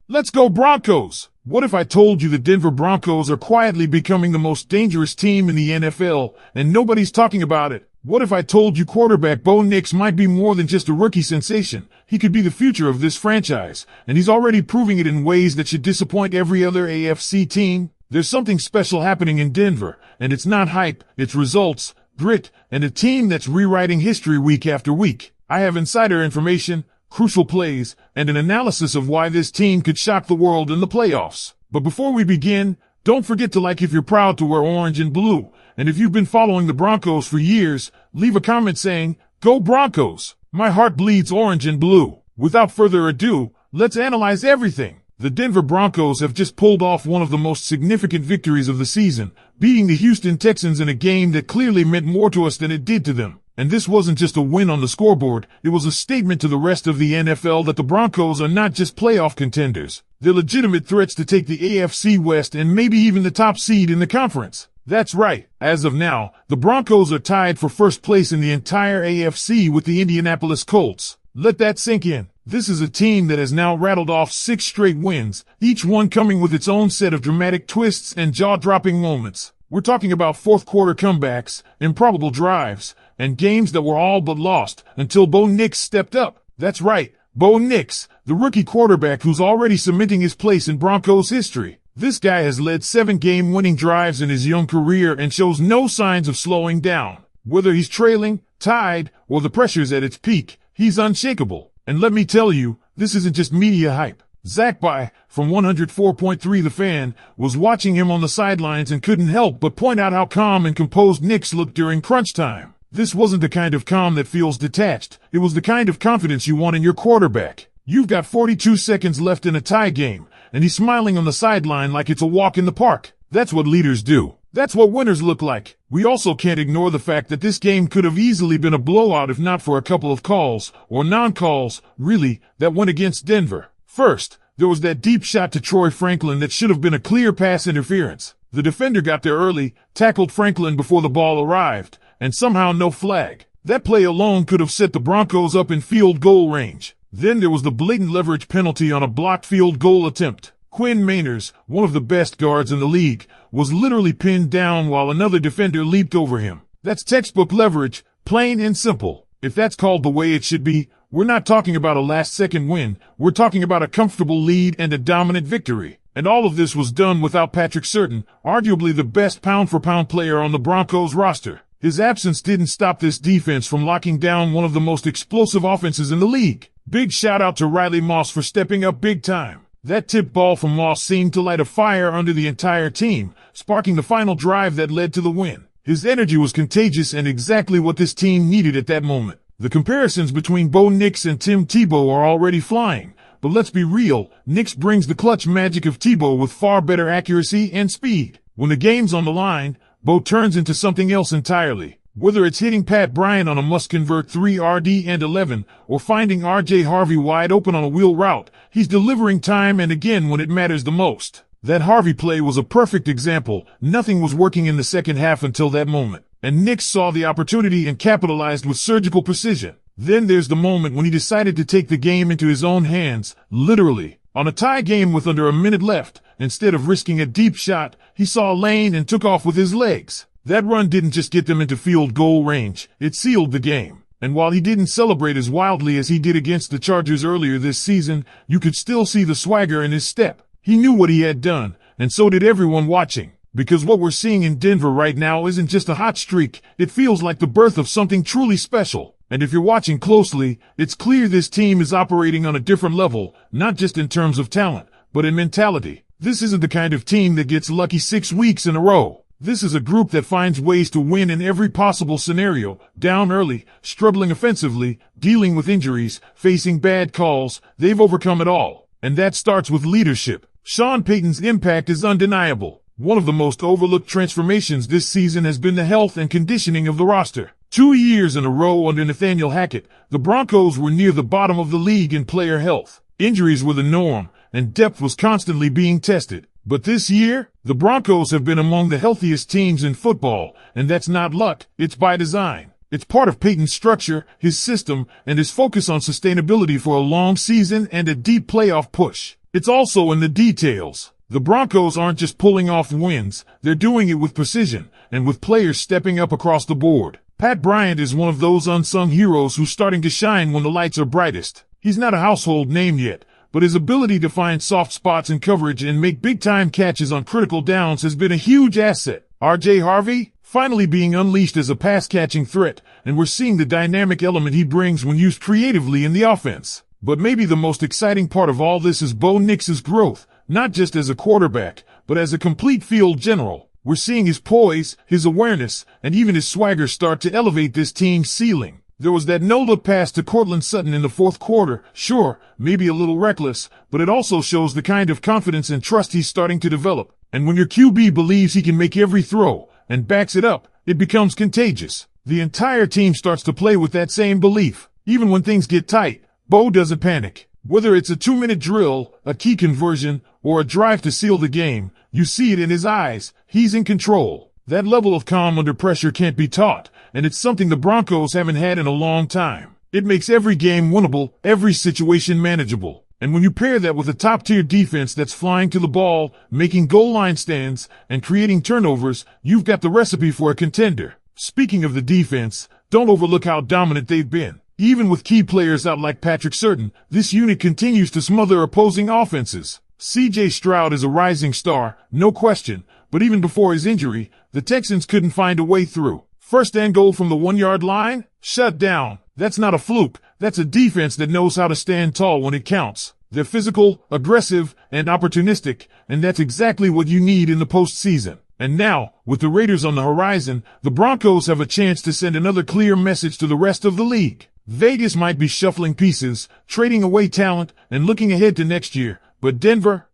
Let's go Broncos! What if I told you the Denver Broncos are quietly becoming the most dangerous team in the NFL, and nobody's talking about it? What if I told you quarterback Bo Nix might be more than just a rookie sensation? He could be the future of this franchise, and he's already proving it in ways that should disappoint every other AFC team. There's something special happening in Denver, and it's not hype, it's results, grit, and a team that's rewriting history week after week. I have insider information, crucial plays, and an analysis of why this team could shock the world in the playoffs. But before we begin, don't forget to like if you're proud to wear orange and blue. And if you've been following the Broncos for years, leave a comment saying, "Go Broncos!" My heart bleeds orange and blue. Without further ado, let's analyze everything. The Denver Broncos have just pulled off one of the most significant victories of the season, beating the Houston Texans in a game that clearly meant more to us than it did to them. And this wasn't just a win on the scoreboard, it was a statement to the rest of the NFL that the Broncos are not just playoff contenders. They're legitimate threats to take the AFC West and maybe even the top seed in the conference. That's right. As of now, the Broncos are tied for first place in the entire AFC with the Indianapolis Colts. Let that sink in. This is a team that has now rattled off 6 straight wins, each one coming with its own set of dramatic twists and jaw-dropping moments. We're talking about fourth-quarter comebacks, improbable drives, and games that were all but lost until Bo Nix stepped up. That's right, Bo Nix, the rookie quarterback who's already cementing his place in Broncos history. This guy has led 7 game-winning drives in his young career and shows no signs of slowing down. Whether he's trailing, tied, or the pressure's at its peak, he's unshakable. And let me tell you, this isn't just media hype. Zach By, from 104.3 The Fan, was watching him on the sidelines and couldn't help but point out how calm and composed Nix looked during crunch time. This wasn't the kind of calm that feels detached. It was the kind of confidence you want in your quarterback. You've got 42 seconds left in a tie game, and he's smiling on the sideline like it's a walk in the park. That's what leaders do. That's what winners look like. We also can't ignore the fact that this game could have easily been a blowout if not for a couple of calls, or non-calls, really, that went against Denver. First, there was that deep shot to Troy Franklin that should have been a clear pass interference. The defender got there early, tackled Franklin before the ball arrived, and somehow no flag. That play alone could have set the Broncos up in field goal range. Then there was the blatant leverage penalty on a blocked field goal attempt. Quinn Meinerz, one of the best guards in the league, was literally pinned down while another defender leaped over him. That's textbook leverage, plain and simple. If that's called the way it should be, we're not talking about a last-second win. We're talking about a comfortable lead and a dominant victory. And all of this was done without Patrick Surtain, arguably the best pound-for-pound player on the Broncos roster. His absence didn't stop this defense from locking down one of the most explosive offenses in the league. Big shout-out to Riley Moss for stepping up big time. That tip ball from Moss seemed to light a fire under the entire team, sparking the final drive that led to the win. His energy was contagious and exactly what this team needed at that moment. The comparisons between Bo Nix and Tim Tebow are already flying, but let's be real, Nix brings the clutch magic of Tebow with far better accuracy and speed. When the game's on the line, Bo turns into something else entirely. Whether it's hitting Pat Bryant on a must-convert 3 RD and 11, or finding RJ Harvey wide open on a wheel route, he's delivering time and again when it matters the most. That Harvey play was a perfect example. Nothing was working in the second half until that moment. And Nix saw the opportunity and capitalized with surgical precision. Then there's the moment when he decided to take the game into his own hands, literally. On a tie game with under a minute left, instead of risking a deep shot, he saw a lane and took off with his legs. That run didn't just get them into field goal range, it sealed the game. And while he didn't celebrate as wildly as he did against the Chargers earlier this season, you could still see the swagger in his step. He knew what he had done, and so did everyone watching. Because what we're seeing in Denver right now isn't just a hot streak, it feels like the birth of something truly special. And if you're watching closely, it's clear this team is operating on a different level, not just in terms of talent, but in mentality. This isn't the kind of team that gets lucky 6 weeks in a row. This is a group that finds ways to win in every possible scenario, down early, struggling offensively, dealing with injuries, facing bad calls. They've overcome it all. And that starts with leadership. Sean Payton's impact is undeniable. One of the most overlooked transformations this season has been the health and conditioning of the roster. 2 years in a row under Nathaniel Hackett, the Broncos were near the bottom of the league in player health. Injuries were the norm, and depth was constantly being tested. But this year, the Broncos have been among the healthiest teams in football, and that's not luck, it's by design. It's part of Payton's structure, his system, and his focus on sustainability for a long season and a deep playoff push. It's also in the details. The Broncos aren't just pulling off wins, they're doing it with precision, and with players stepping up across the board. Pat Bryant is one of those unsung heroes who's starting to shine when the lights are brightest. He's not a household name yet, but his ability to find soft spots in coverage and make big-time catches on critical downs has been a huge asset. R.J. Harvey, finally being unleashed as a pass-catching threat, and we're seeing the dynamic element he brings when used creatively in the offense. But maybe the most exciting part of all this is Bo Nix's growth, not just as a quarterback, but as a complete field general. We're seeing his poise, his awareness, and even his swagger start to elevate this team's ceiling. There was that no-look pass to Courtland Sutton in the fourth quarter, sure, maybe a little reckless, but it also shows the kind of confidence and trust he's starting to develop. And when your QB believes he can make every throw, and backs it up, it becomes contagious. The entire team starts to play with that same belief. Even when things get tight, Bo doesn't panic. Whether it's a 2-minute drill, a key conversion, or a drive to seal the game, you see it in his eyes. He's in control. That level of calm under pressure can't be taught, and it's something the Broncos haven't had in a long time. It makes every game winnable, every situation manageable. And when you pair that with a top-tier defense that's flying to the ball, making goal line stands, and creating turnovers, you've got the recipe for a contender. Speaking of the defense, don't overlook how dominant they've been. Even with key players out like Patrick Surtain, this unit continues to smother opposing offenses. C.J. Stroud is a rising star, no question, but even before his injury, the Texans couldn't find a way through. First and goal from the 1-yard line? Shut down. That's not a fluke. That's a defense that knows how to stand tall when it counts. They're physical, aggressive, and opportunistic, and that's exactly what you need in the postseason. And now, with the Raiders on the horizon, the Broncos have a chance to send another clear message to the rest of the league. Vegas might be shuffling pieces, trading away talent, and looking ahead to next year, but Denver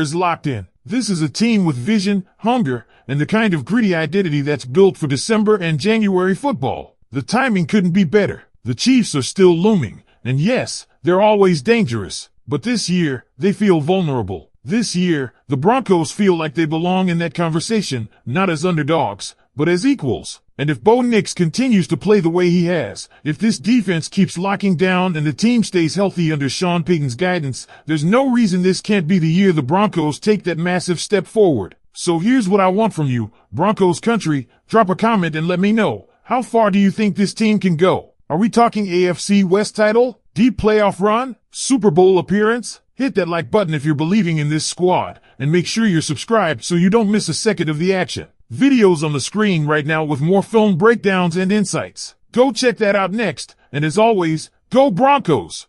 is locked in. This is a team with vision, hunger, and the kind of gritty identity that's built for December and January football. The timing couldn't be better. The Chiefs are still looming, and yes, they're always dangerous. But this year, they feel vulnerable. This year, the Broncos feel like they belong in that conversation, not as underdogs, but as equals. And if Bo Nix continues to play the way he has, if this defense keeps locking down and the team stays healthy under Sean Payton's guidance, there's no reason this can't be the year the Broncos take that massive step forward. So here's what I want from you, Broncos country. Drop a comment and let me know. How far do you think this team can go? Are we talking AFC West title? Deep playoff run? Super Bowl appearance? Hit that like button if you're believing in this squad, and make sure you're subscribed so you don't miss a second of the action. Videos on the screen right now with more film breakdowns and insights. Go check that out next, and as always, go Broncos!